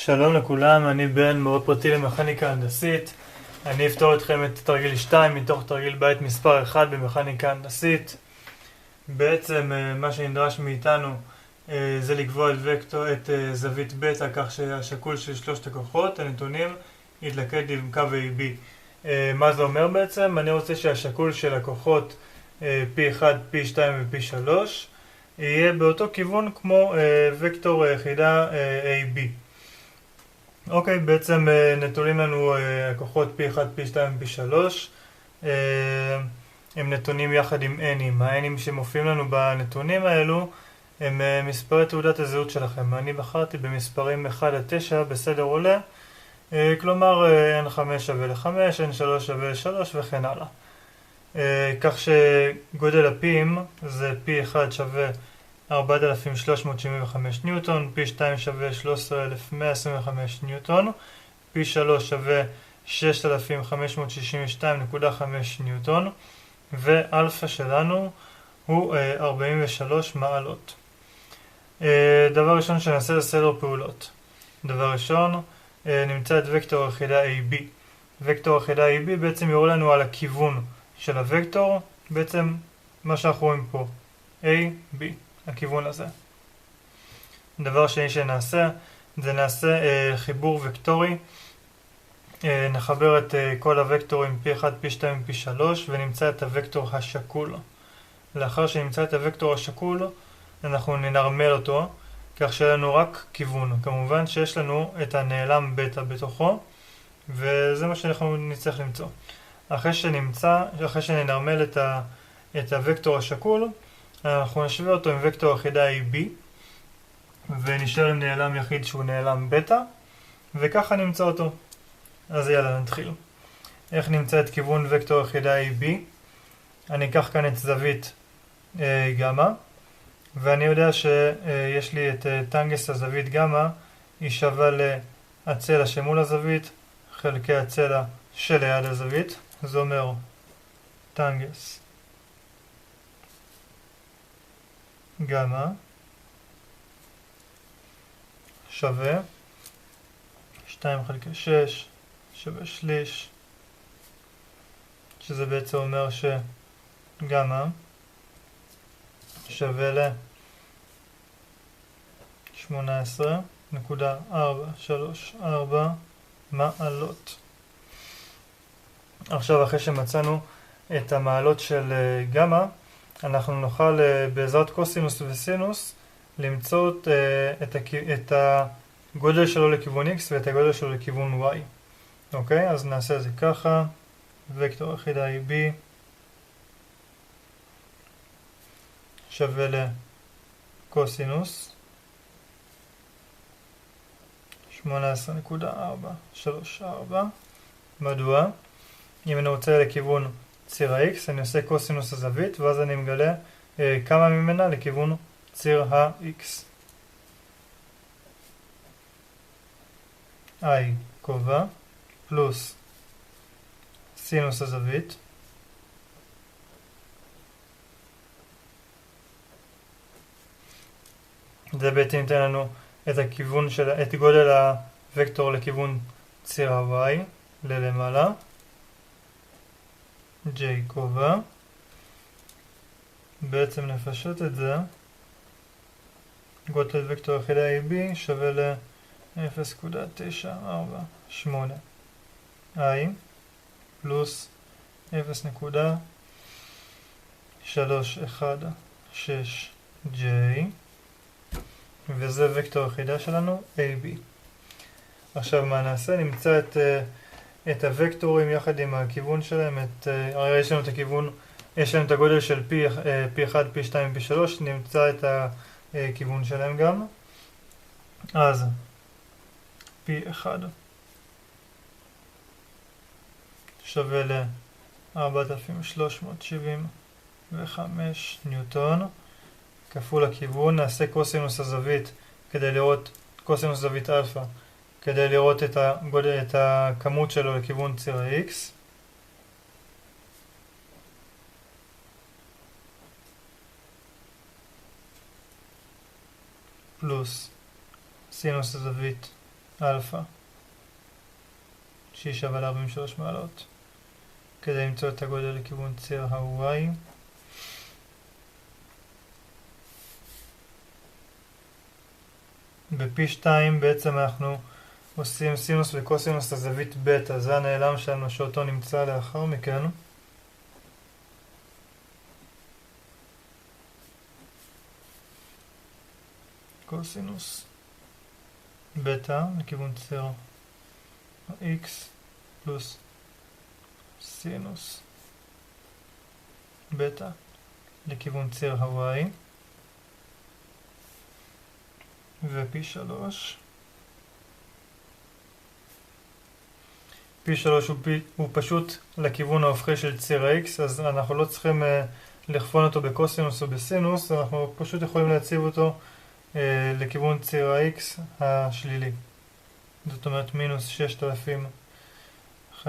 שלום לכולם, אני בן, מורה פרטי למכניקה הנדסית. אני אפתור אתכם את תרגיל 2 מתוך תרגיל בית מספר 1 במכניקה הנדסית. בעצם מה שנדרש מאיתנו זה לקבוע את זווית בטא כך שהשקול של שלושת הכוחות, הנתונים, יתלכד עם קו AB. מה זה אומר בעצם? אני רוצה שהשקול של הכוחות P1, P2 ו-P3 יהיה באותו כיוון כמו וקטור יחידה AB. אוקיי, בעצם נתונים לנו הכוחות P1, P2 ו-P3. הם נתונים יחד עם N'ים. ה-N'ים שמופיעים לנו בנתונים האלו הם מספרי תעודת הזהות שלכם. אני בחרתי במספרים 1 עד 9 בסדר עולה, כלומר N5 שווה ל-5, N3 שווה ל-3 וכן הלאה. כך שגודל הפים זה P1 שווה 4,375 ניוטון, P2 שווה 13,125 ניוטון, P3 שווה 6,562.5 ניוטון, ואלפא שלנו הוא 43 מעלות. דבר ראשון שנעשה זה סדר פעולות. דבר ראשון, נמצא את וקטור היחידה AB. וקטור היחידה AB בעצם יורה לנו על הכיוון של הוקטור, בעצם מה שאנחנו רואים פה, AB, הכיוון הזה. דבר שני שנעשה, זה נעשה חיבור וקטורי. נחבר את כל הוקטורים P1, P2 ו-P3 ונמצא את הוקטור השקול. לאחר שנמצא את הוקטור השקול, אנחנו ננרמל אותו, כך שיהיה לנו רק כיוון. כמובן שיש לנו את הנעלם בטא בתוכו, וזה מה שאנחנו נצטרך למצוא. אחרי שננרמל את הוקטור השקול, אנחנו נשווה אותו עם וקטור יחידה AB, ונשאר עם נעלם יחיד שהוא נעלם בטא, וככה נמצא אותו. אז יאללה, נתחיל. איך נמצא את כיוון וקטור יחידה AB? אני אקח כאן את זווית גמא, ואני יודע שיש לי את טנגס הזווית גמא, היא שווה להצלע שמול הזווית, חלקי הצלע שליד הזווית. זה אומר טנגס גמא שווה 2 חלקי 6 שווה שליש, שזה בעצם אומר שגמא שווה ל 18.434 מעלות. עכשיו, אחרי שמצאנו את המעלות של גמא, אנחנו נוכל בעזרת קוסינוס וסינוס למצוא את הגודל שלו לכיוון x ואת הגודל שלו לכיוון y. אוקיי, אז נעשה את זה ככה. וקטור יחידה AB שווה לקוסינוס 18.434. מדוע? אם אני רוצה לכיוון ציר ה-x, אני עושה קוסינוס הזווית, ואז אני מגלה כמה ממנה לכיוון ציר ה-x. I כובע פלוס סינוס הזווית זה בעצם ייתן לנו את גודל הוקטור לכיוון ציר ה-y ללמעלה. J כובע, בעצם נפשט את זה, גודל וקטור יחידה AB שווה ל-0.948 I פלוס 0.316 J, וזה וקטור יחידה שלנו AB. עכשיו מה נעשה? נמצא את הוקטורים יחד עם הכיוון שלהם. הרי יש לנו את הכיוון, יש לנו את הגודל של P1, P2 ו-P3, נמצא את הכיוון שלהם גם. אז P1 שווה ל-4,375 ניוטון כפול הכיוון. נעשה קוסינוס הזווית כדי לראות, קוסינוס זווית אלפא, כדי לראות את הכמות שלו לכיוון ציר ה-x. פלוס סינוס הזווית אלפא, שהיא שווה ל-43 מעלות, כדי למצוא את הגודל לכיוון ציר ה-Y. ב-P2 בעצם אנחנו עושים סינוס וקוסינוס הזווית בטא, זה הנעלם שלנו שאותו נמצא לאחר מכן. קוסינוס בטא לכיוון ציר ה-X פלוס סינוס בטא לכיוון ציר ה-Y, ו-P3 הוא פשוט לכיוון ההופכי של ציר ה-X, אז אנחנו לא צריכים לכפון אותו בקוסינוס או בסינוס, אנחנו פשוט יכולים להציב אותו לכיוון ציר ה-X השלילי. זאת אומרת מינוס 6,562.5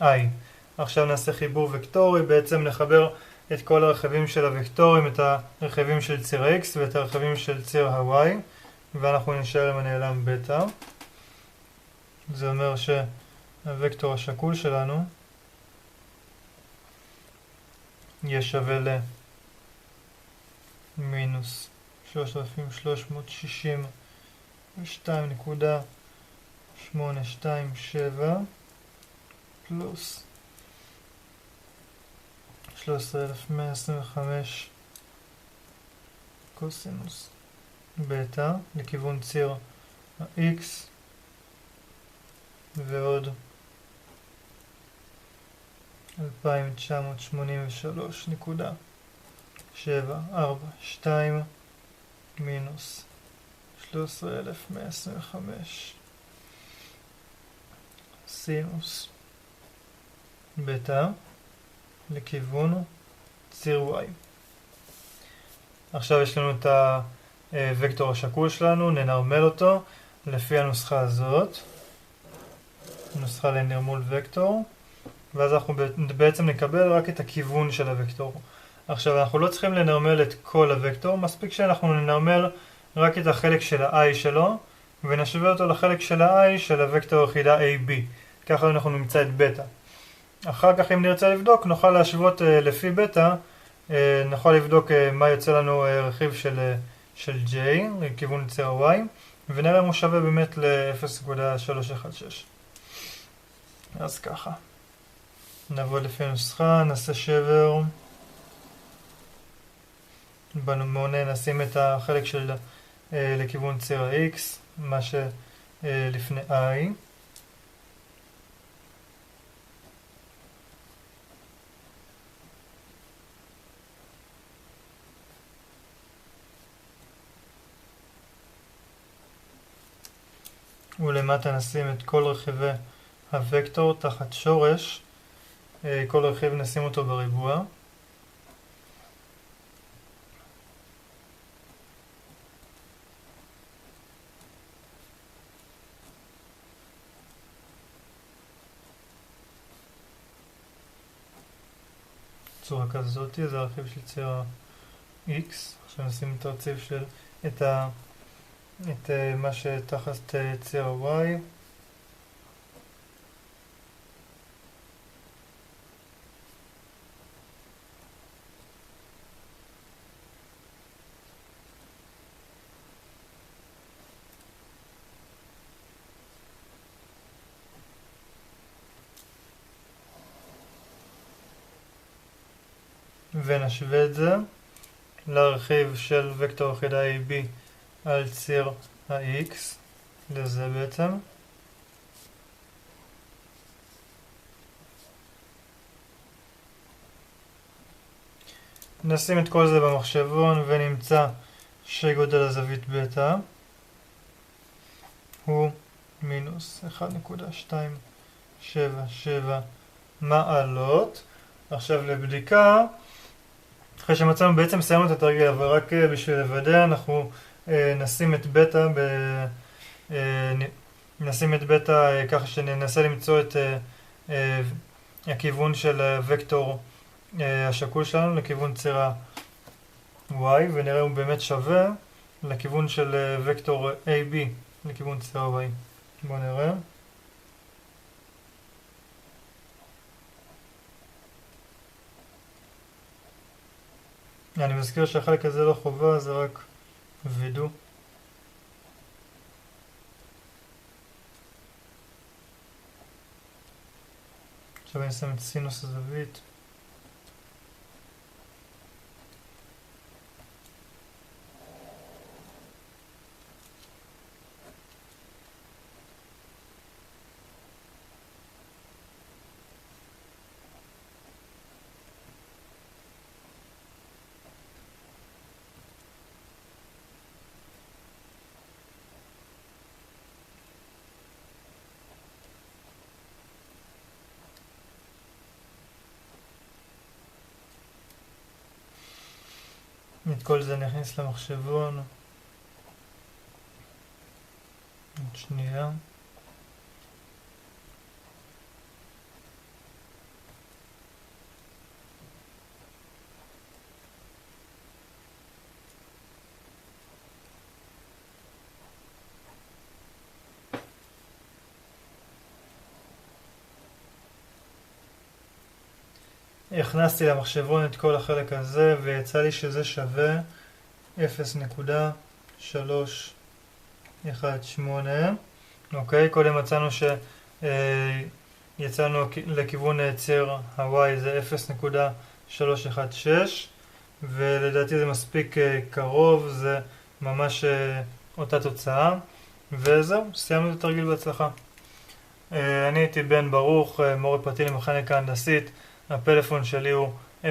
i. עכשיו נעשה חיבור וקטורי, בעצם נחבר את כל הרכיבים של הוקטורים, את הרכיבים של ציר ה-X ואת הרכיבים של ציר ה-Y, ואנחנו נשאר עם הנעלם בטא. זה אומר שהוקטור השקול שלנו יהיה שווה למינוס 3,362.827 פלוס 13,125 קוסינוס בטא לכיוון ציר ה-X ועוד 2,983.742 מינוס 13,125 סינוס בטא לכיוון ציר Y. עכשיו יש לנו את הוקטור השקול שלנו, ננרמל אותו לפי הנוסחה הזאת, נוסחה לנרמול וקטור, ואז אנחנו בעצם נקבל רק את הכיוון של הוקטור. עכשיו אנחנו לא צריכים לנרמל את כל הוקטור, מספיק שאנחנו ננרמל רק את החלק של ה-i שלו, ונשווה אותו לחלק של ה-i של הוקטור היחידה AB. ככה אנחנו נמצא את בטא. אחר כך אם נרצה לבדוק, נוכל להשוות לפי בטא, נוכל לבדוק מה יוצא לנו רכיב של J לכיוון ציר ה-Y, ונראה אם הוא שווה באמת ל-0.316. אז ככה. נעבוד לפי הנוסחה, נעשה שבר. במונה נשים את החלק של לכיוון ציר ה-X, מה שלפני I. ולמטה נשים את כל רכיבי הוקטור תחת שורש, כל רכיב נשים אותו בריבוע. צורה כזאת, זה הרכיב של ציר ה-X. עכשיו נשים את הרציב של את מה שתחת ציר ה-Y. ונשווה את זה לרכיב של וקטור יחידה AB על ציר ה-X, לזה בעצם. נשים את כל זה במחשבון ונמצא שגודל הזווית בטא הוא מינוס 1.277 מעלות. עכשיו לבדיקה, אחרי שמצאנו, בעצם סיימנו את התרגיל, אבל רק בשביל לוודא אנחנו נשים את בטא נשים את בטא ככה שננסה למצוא את הכיוון של הוקטור השקול שלנו לכיוון ציר y, ונראה הוא באמת שווה לכיוון של וקטור AB, לכיוון ציר ה-y. בואו נראה. אני מזכיר שהחלק הזה לא חובה, זה רק וידוא. עכשיו אני שם את סינוס הזווית. את כל זה נכניס למחשבון. עוד שנייה. הכנסתי למחשבון את כל החלק הזה ויצא לי שזה שווה 0.318. אוקיי, קודם מצאנו שיצאנו לכיוון ציר ה-y זה 0.316 ולדעתי זה מספיק קרוב, זה ממש אותה תוצאה. וזהו, סיימנו את התרגיל בהצלחה. אני הייתי בן ברוך, מורה פרטי למכניקה הנדסית. הפלאפון שלי הוא 052-424-0112,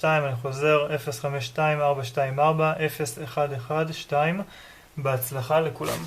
אני חוזר 052-424-0112. בהצלחה לכולם.